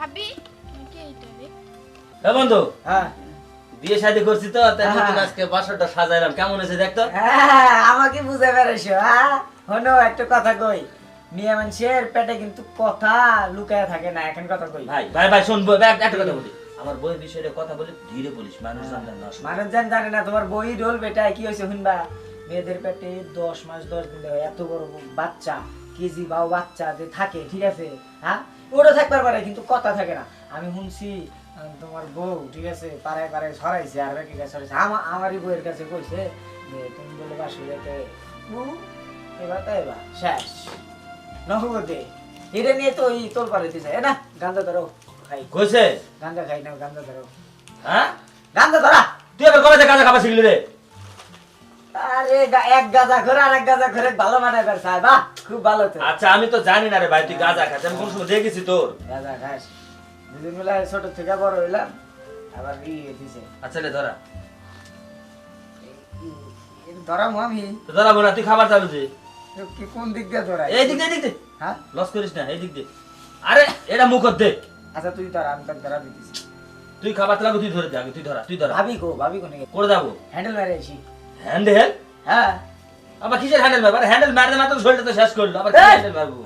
ভাবি কে এটা রে? এ বন্ধু, হ্যাঁ বিয়ে শাদী করছি তো তাই নতুন আজকে বাসরটা সাজাইলাম। কেমন হয়েছে দেখ তো? হ্যাঁ, আমাকে বুঝে বেড়েছো। হ্যাঁ হনো একটা কথা কই, মেয়ে মানুষের পেটে কিন্তু কথা লুকায় থাকে না। এখন কথা কই ভাই ভাই ভাই শোন, একটা কথা বলি। আমার বইয়ের বিষয়ে কথা বলি, ধীরে বলিস, মানুষ জানতে না। মানুষজন জানে না তোমার বই ডোল বেটা কি হয়েছে শুনবা। মেয়েদের পেটে 10 মাস 10 দিন ধরে এত বড় বাচ্চা, কেজি বাও বাচ্চা যে থাকে, ঠিক আছে? হ্যাঁ ওটা থাকবার পারে কিন্তু কথা থাকে না। আমি শুনছি তোমার বউ, ঠিক আছে, পাড়ায় পাড়ায় ছড়াইছে আর বাকি কাছে ছড়াইছে। আমারই বউয়ের কাছে কইছে যে তুমি বলে বাসুদেরকে এবার তো এবার শেষ নহবতে। এটা নিয়ে তো ওই তোর পারে দিছে না, গান্দা ধরো খাই কইছে গান্দা খাই না, গান্দা ধরো। হ্যাঁ, গান্দা ধরা তুই আবার কবে থেকে গাঁজা খাওয়া শিখলি রে? আরে এক গাঁজা করে আর এক গাঁজা করে ভালো মানে বের সাহেব, বাহ খুব ভালো তো। আচ্ছা আমি তো জানি না রে ভাই, তুই গাঁজা খাস, আমি কোন সময় দেখেছি তোর? গাঁজা খাস দুদিন বেলা ছোট থেকে বড় হইলাম আবার বিয়ে দিছে। আচ্ছা রে ধরা ধরাম আমি তো ধরা বোনা, তুই খাবার চালু যে কি কোন দিক দিয়ে ধরাই? এই দিক দিয়ে, এই দিক দিয়ে হ্যাঁ লস করিস না, এই দিক দিয়ে। আরে এটা মুখত দে, আচ্ছা তুই ধরা, আমি তোকে ধরা দিতেছি। তুই খাবার চালাবো, তুই ধরে দে আগে, তুই ধরা, তুই ধরা। ভাবি কোনে করে যাবো হ্যান্ডেল মেরে আইছি। হ্যান্ডেল? হ্যাঁ আবার কিসের হ্যান্ডেল মারবো? হ্যান্ডেল মারতে মারতে শরীরটা তো শেষ করলো, আবার কি হ্যান্ডেল মারবো?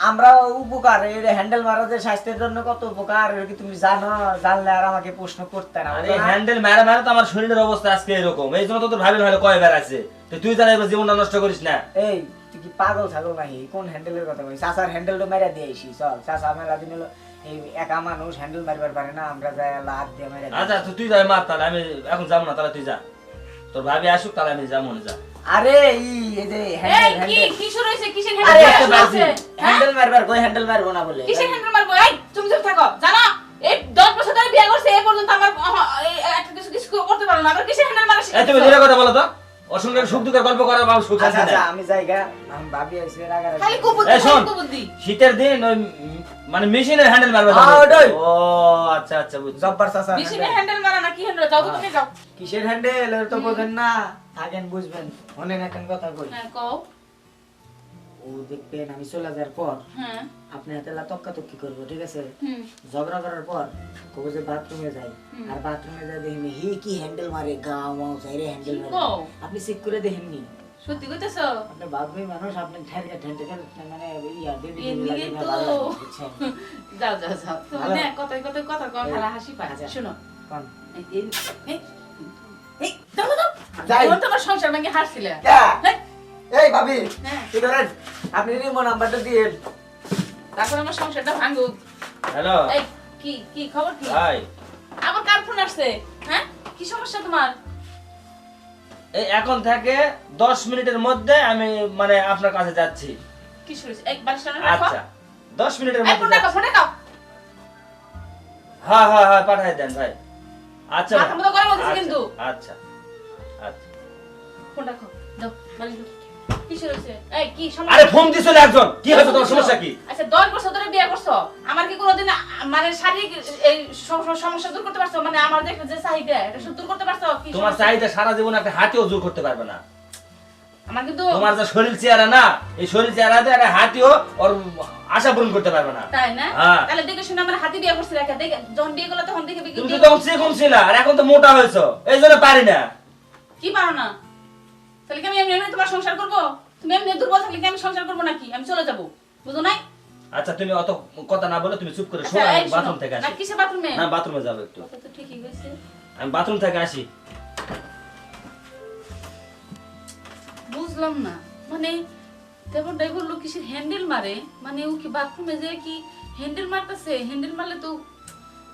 আমরা উপকার, এই হ্যান্ডেল মারা যে স্বাস্থ্যের জন্য কত উপকার এটা কি তুমি জানো? জানলে আর আমাকে প্রশ্ন করতে না। আরে হ্যান্ডেল মারা মারা তো আমার শরীরের অবস্থা আজকে এরকম, এই জন্য তো তোর ভাবি ভালো কয় বের আছে। তো তুই জানা এবার জীবনটা নষ্ট করিস না। এই তুই কি পাগল ছাগল নাকি? কোন হ্যান্ডেলের কথা কইছিস? চাচার হ্যান্ডেলটা মেরা দিয়ে আইছি। চল চাচা মেলা দিন হলো এই একা মানুষ হ্যান্ডেল মারবার পারে না, আমরা যাই লাত দিয়ে মেরা দিই। আচ্ছা তুই যাই মার, তাহলে আমি এখন যাবো না, তাহলে তুই যা, তোর ভাবি আসুক তাহলে আমি যাবো না, যা। আরে এই যে এই হ্যান্ডেল কি কি শুরু হইছে? কিসের আরে হ্যান্ডেল একটা বাজি হ্যাঁ? হ্যান্ডেল মারবার কই হ্যান্ডেল মারবো না বলে। কিসের হ্যান্ডেল মারবো? এই তুমি চুপ থাকো। জানো এই 10 বছর ধরে বিয়ে করছে, এই পর্যন্ত আমার একটা কিছু কিছু করতে পারো না। আবার কিসের হ্যান্ডেল মারা এই তুমি ধীরে কথা বলো তো, ওর সঙ্গে সুখ দুঃখের গল্প করার বাবু সুখ আচ্ছা আছে আচ্ছা না। আমি যাইগা, আমি ভাবি আইছি রাগার। খালি কুবুদ্ধি, এই শোন, খালি কুবুদ্ধি। শীতের দিন ওই মানে মেশিনের হ্যান্ডেল মারবে। হ্যাঁ, ওটাই। ও আচ্ছা আচ্ছা বুঝছি। জব্বার চাচা মেশিনের হ্যান্ডেল মারা না কি হ্যান্ডেল? যাও তো তুমি যাও। কিসের হ্যান্ডেল এর তো বোঝেন না, থাকেন বুঝবেন। অনেক এখন কথা কই, হ্যাঁ কও। ও দেখবেন আমি চলে যাওয়ার পর হ্যাঁ আপনি হাতে তক্কি করবো, ঠিক আছে? হুম ঝগড়া করার পর কব যে বাথরুমে যাই, আর বাথরুমে যাই দেখেন হে কি হ্যান্ডেল মারে, গাও মাও চাইরে হ্যান্ডেল কি মারে। কও? আপনি চেক করে দেখেননি? সত্যি কইতেছো? আপনি বাপরে মানুষ, আপনি ঠেরকে ঠেনটে মানে ইয়া দিদি এদিকে লাগে না, তো ভালো লাগে, বুঝছেন? যাও যাও যাও। তুমি ভালো। না কথায় কথায় কথা কম ভালো হাসি পায়। আচ্ছা। শুনো কোন? এই এই এই দাও দাও। যাই। ওর তোমার সংসার ভেঙে হাসছিলে। যা। হ্যাঁ এই ভাবি হ্যাঁ। কি করেন? আপনি নিমো নাম্বারটা দিয়ে। তারপর আমার সংসারটা ভাঙুক। হ্যালো এই কি কি খবর কি? ভাই, আমার কার ফোন আসছে? হ্যাঁ কি সমস্যা তোমার? এই এখন থেকে 10 মিনিটের মধ্যে আমি মানে আপনার কাছে যাচ্ছি। কি শুরু হইছে? এক বালিশটা রাখো। আচ্ছা 10 মিনিটের এই মধ্যে ফোনটা যাচ্ছি। ফোনটা দাও। হ্যাঁ হ্যাঁ হ্যাঁ পাঠাই দেন ভাই। আচ্ছা মাথা মতো গরম হচ্ছে আচ্ছা, কিন্তু। আচ্ছা আচ্ছা। ফোনটা খাও দাও বালিশ দাও। কি শুরু হইছে? এই কি আরে সমস্যা? ফোন দিছিল একজন, কি হয়েছে তোমার সমস্যা কি? আচ্ছা 10 বছর ধরে বিয়ে করছো, আমার কি কোনোদিন মানে শারীরিক এই সমস্যা দূর করতে পারছো? মানে আমার যে চাহিদা এটা শুধু দূর করতে পারছো? কি তোমার সমস্যা? চাহিদা সারা জীবন একটা হাতিও জোর করতে পারবে না। আমার কিন্তু তোমার যে শরীর চেহারা না, এই শরীর চেহারাতে একটা হাতিও ওর আশা পূরণ করতে পারবে না। তাই না? হ্যাঁ। তাহলে দেখে শুনে আমার হাতি বিয়ে করছে রেখা দেখে যখন বিয়ে করলে তখন দেখে তুমি তো তখন সেরকম ছিল আর এখন তো মোটা হয়েছো, এই জন্য পারি না। কি পারো না? তাহলে কি আমি এমনি এমনি তোমার সংসার করবো? তুমি এমনি দুর্বল থাকলে কি আমি সংসার করবো নাকি? আমি চলে যাবো, বুঝো নাই? আচ্ছা তুমি অত কথা না বলে তুমি চুপ করে আচ্ছা, শোনো, এই আমি শোনো। বাথরুম থেকে না আসি। কিসে বাথরুমে? না বাথরুমে যাবো একটু, কথা তো ঠিকই হয়েছে। আমি বাথরুম থেকে আসি। বুঝলাম না, মানে দেখো ড্রাইভার লোক কিসের হ্যান্ডেল মারে? মানে ও কি বাথরুমে যায় কি হ্যান্ডেল মারতেছে? হ্যান্ডেল মারলে তো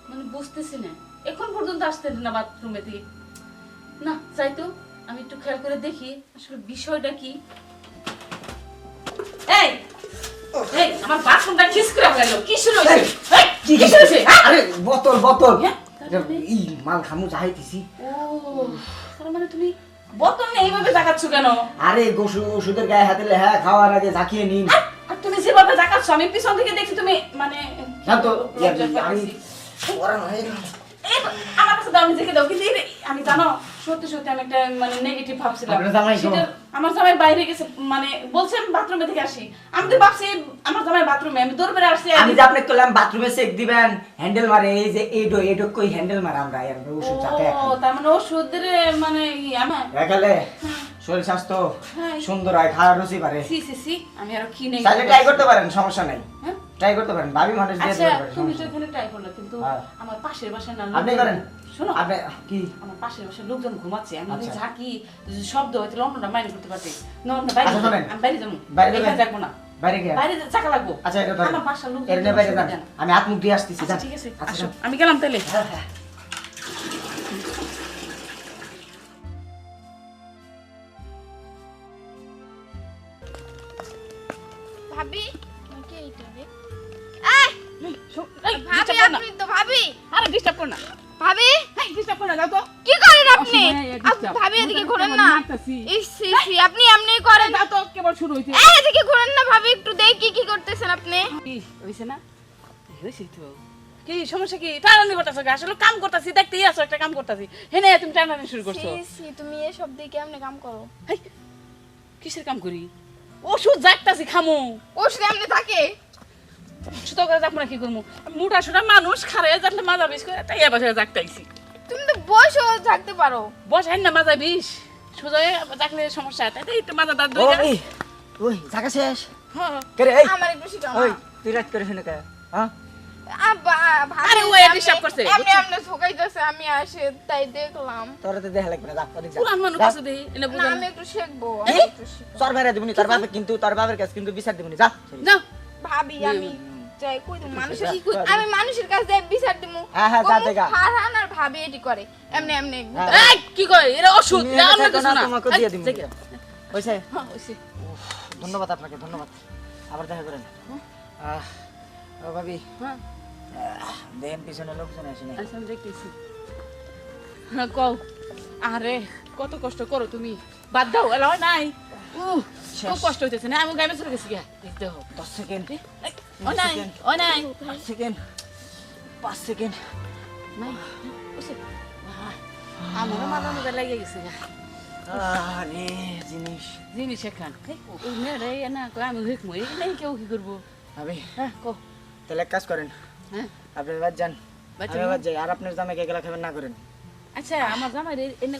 মানে বুঝতেছি না, এখন পর্যন্ত আসতে না বাথরুমে থেকে। না যাই তো, আমি একটু খেয়াল করে দেখি আসলে বিষয়টা কি। এই এই আমার বাথরুমটা খিস করে গেল, কি শুরু হয়েছে? এই, কি শুরু হয়েছে? হ্যাঁ? আরে বোতল বোতল হ্যাঁ, তার মানে? ই মাল খামু চাইতেছি। ও তার মানে তুমি বোতল নিয়ে এইভাবে জাগাচ্ছ কেন? আরে ওষুধের গায়ে হাতে হ্যাঁ খাওয়ার আগে ঝাঁকিয়ে নিন। আর তুমি যেভাবে জাগাচ্ছ আমি পিছন থেকে দেখছি তুমি মানে না তো লজ্জা আমি পাইছি। ওরা নয়। এই তো, আমার কাছে দাও, আমি দেখে দাও। কিন্তু আমি জানো সত্যি সত্যি আমি একটা মানে নেগেটিভ ভাবছিলাম। আপনার জামাই কেমন? সেটা আমার জামাই বাইরে গেছে, মানে বলছে আমি বাথরুমে থেকে আসি। আমি তো ভাবছি আমার জামাই বাথরুমে, আমি দৌড় বেড়ে আসছি। আমি যে আপনাকে বললাম বাথরুমে চেক দিবেন, হ্যান্ডেল মারে, এই যে এইডো কই হ্যান্ডেল মারা আমরা এর ওষুধ চাতে ও, এখন তার মানে ওষুধের মানে আমার একালে শরীর স্বাস্থ্য হ্যাঁ। সুন্দর হয়, খাওয়ার রুচি পারে। সি আমি আরো কি নেই। তাহলে ট্রাই করতে পারেন, সমস্যা নাই, হ্যাঁ? ট্রাই করতে পারেন, ভাবি মানুষ দিয়ে আচ্ছা দিতে পারে, তুমি তো সমস্যা এখানে ট্রাই করলে, কিন্তু হ্যাঁ। আমার পাশের বাসায় না আপনি লোকজন- করেন, শোনো, আপনি কি আমার পাশের বাসায় লোকজন ঘুমাচ্ছে, আমি যদি আচ্ছা। ঝাঁকি শব্দ হয়তো লন্ডনটা মাইনে করতে পারছি। নন্দা বাইরে আচ্ছা, যাবো। শোনেন। আমি বাইরে যাবো, বাইরে এখানে যাবেন? যাবো না, বাইরে গিয়ে বাইরে চাকা লাগবো। আচ্ছা এটা ধরেন, আমার বাসার লোকজন এর নিয়ে বাইরে যান, অসুবিধা না। আমি হাত মুখ দিয়ে আসতেছি, আচ্ছা যান। ঠিক আছে, আচ্ছা, আসো, যান। আমি গেলাম তাহলে। হ্যাঁ, হ্যাঁ। ভাবি কি এইটা রে? এই, ভাবি disturb করো না। আপনি তো ভাবি আরে ডিস্টার্ব করো না, ভাবি ডিস্টার্ব করো না, যাও তো। কি করেন আপনি অসুবিধা নেই, disturb। ভাবি এদিকে মুখে ঘুরেন কেমন না মারতাছি। ইস ইস, আপনি এমনি করেন যাও তো, কেবল শুরু হয়েছে। এই এদিকে ঘুরেন না ভাবি, একটু দেখি কি করতেছেন আপনি। কি হয়েছে না? হয়েছে তো। কি সমস্যা কি? টানানি করতেছো? আসলে কাম করতেছি, দেখতেই আছো একটা কাম করতেছি। হেনে তুমি টানানি শুরু করছো। সি সি, তুমি এসব দিয়ে কেমনে কাম করো? হেই, কিসের কাম করি? ওষুধ জাগতাছি খামু। ওষুধ এমনি থাকে? ওষুধ করে যাক না কি করবো? মোটা সোটা মানুষ খারে যাতে মাজা বিষ করে তাই এবার জাগতাইছি। তুমি তো বসেও থাকতে পারো। বসাই না মাজা বিষ। সোজা জাগলে সমস্যা, তাই তো একটু মাজা দাঁত ওই ধরে। ওই জায়গা শেষ হ্যাঁ। কে রে? এই আমার একটু শিখাও ওই না। তুই রাত করে শুনে কে? হ্যাঁ ভাবি আরে ওই এমনি- disturb করছে, এমনি বুঝছো? এমনি ঠকাইতেছে, আমি আসে তাই দেখলাম। তোরা তো দেখা লাগবে না, যা ওদিক যা। পুরান মানুষ যা। আছে দেখি, এনে না বুঝান। আমি একটু শিখবো, কি? আমি একটু শিখবো। তোর বাইরে দিবনি, তোর বাপে কিন্তু তোর বাবার কাছে কিন্তু বিচার দিবনি, যা। যাও। ভাবি আমি যাই কই তুমি মানুষের যা, যা, আমি মানুষের কাছে যাই বিচার দিমু। হ্যাঁ, হ্যাঁ, যা, দেখা। ফারহান আর ভাবি এটি করে এমনি এমনি হ্যাঁ। এই, কি কয়? এরা ওষুধ। তুমি এরা এটা আমরা দেখো কিছু না, না। তোমাকে এই, দিয়ে দিবো। জায়গা। হইছে? হ্যাঁ, হইছে। ধন্যবাদ আপনাকে, ধন্যবাদ। আবার দেখা করেন। ও ভাবি, হ্যাঁ, দেখেন পিছনে লোকজন আসে নাই। আচ্ছা, আমি দেখতেছি। হ্যাঁ, কও। আরে কত কষ্ট করো তুমি, বাদ দাও, এলা হয় নাই। শেষ। খুব কষ্ট হইতেছে না, আমি গায়ে চলে গেছি গা, দেখতে হোক। 10 সেকেন্ড, ও নাই, ও নাই, 5 সেকেন্ড, 5 সেকেন্ড। নাই, ওসে। আমারও মাথা মধ্যে লেগে গেছে গা। আরে জিনিস জিনিস এখান ওই মেয়েরা এই না কয় আমি হেকমো, এই নাই কেউ কি করবো। ভাবি, হ্যাঁ, কও। তাহলে এক কাজ করেন, হ্যাঁ, আপনি বাদ যান, বাদ আমি যাবো? বাদ যাই, আর আপনার জামাইকে গেলা খাবেন না করেন। আচ্ছা, আমার জামাই এনে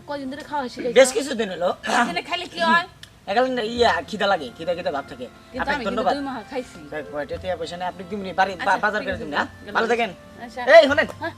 কদিন ধরে খাওয়া শিখে বেশ কিছুদিন হলো খাইলে কি হয়? এখানে ইয়া খিদা লাগে, খিদা খিদা ভাব থাকে। কিন্তু আপনাকে আমি কিন্তু ধন্যবাদ। 2 মাস খাইছি। কয়টা টিয়া পয়সা নেই, আপনি দিমনি বাড়ি আচ্ছা, বাজার ঠিক করে আছে, দিন, হ্যাঁ? গেলাম। ভালো থাকেন। আচ্ছা, এই শোনেন, হ্যাঁ,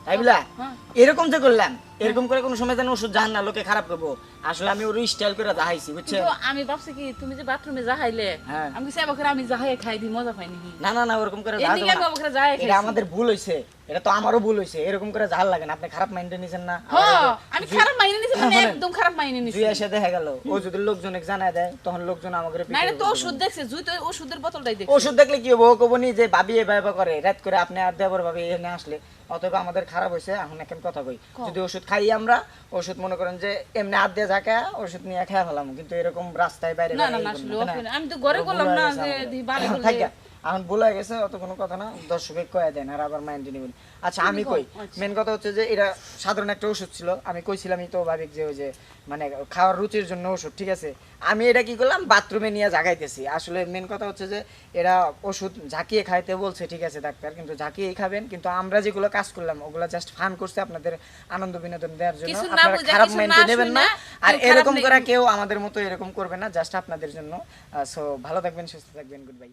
তাই বলা হ্যাঁ। এরকম যে করলাম, এরকম করে কোনো সময় যেন ওষুধ জাহান না, লোকে খারাপ করবো। আসলে আমি ওর স্টাইল করে দেখাইছি, বুঝছেন? কিন্তু আমি ভাবছি কি তুমি যে বাথরুমে যাহাইলে হ্যাঁ। আমি চাইবা করে আমি যাহাই খাই দি, মজা পাইনি কি? না না না, ওরকম করে এদিকে জাহাজ আমি ওখানে যাহাই এটা খাইছি। আমাদের ভুল হইছে, এটা তো আমারও ভুল হইছে। এরকম করে জাহাল লাগে না, আপনি খারাপ মাইন্ডে নিছেন না। হ্যাঁ, আমি খারাপ মাইনে নিছি, মানে হ্যাঁ, একদম খারাপ মাইনে নিছি। জুই এসে দেখা গেল, ও যদি লোকজনকে জানায় দেয় তখন লোকজন আমাকে না, এটা তো ওষুধ দেখছে, জুই তো ওষুধের বোতলটাই দেখছে। ওষুধ দেখলে কি হবো, ও কবো নি যে ভাবি এভাবে করে রাত করে আপনি আর দেবর ভাবি এখানে আসলে, অতএব আমাদের খারাপ হয়েছে। এখন এখন কথা কই, যদি ওষুধ খাই আমরা, ওষুধ মনে করেন যে এমনি হাত দিয়ে ঝাঁকা ওষুধ নিয়ে খেয়ে ফেলাম, কিন্তু এরকম রাস্তায় বাইরে না, বাইরে না, না, এই আসলে করবো না, ওকে তাই না। না? আমি তো ঘরে ও করলাম ভুল না, হয়ে গেছে যে আমাদের। দি বাড়ি করলে- থাইকা, এখন ভুল হয়ে গেছে, অত কোনো কথা না, দর্শকে কয়ে দেন আর আবার মাইন্ডে নিবেন। আচ্ছা আমি কই, আচ্ছা। মেন কথা হচ্ছে যে এটা সাধারণ একটা ওষুধ ছিল, আমি কইছিলামই তো ভাবিক যে ওই যে মানে খাওয়ার রুচির জন্য ওষুধ, ঠিক আছে? আমি এটা কি করলাম, বাথরুমে নিয়ে জাগাইতেছি। আসলে মেন কথা হচ্ছে যে এরা ওষুধ ঝাঁকিয়ে খাইতে বলছে, ঠিক আছে ডাক্তার, কিন্তু ঝাঁকিয়েই খাবেন। কিন্তু আমরা যেগুলো কাজ করলাম ওগুলো জাস্ট ফান করছে আপনাদের আনন্দ বিনোদন দেওয়ার জন্য। কিছু না আপনারা বুঝে, খারাপ কিছু মাইন্ডে না নেবেন না, শুনে, আর কেউ খারাপ এরকম নেই। করে কেউ আমাদের মতো এরকম করবে না, জাস্ট আপনাদের জন্য। সো ভালো থাকবেন, সুস্থ থাকবেন, গুড বাই।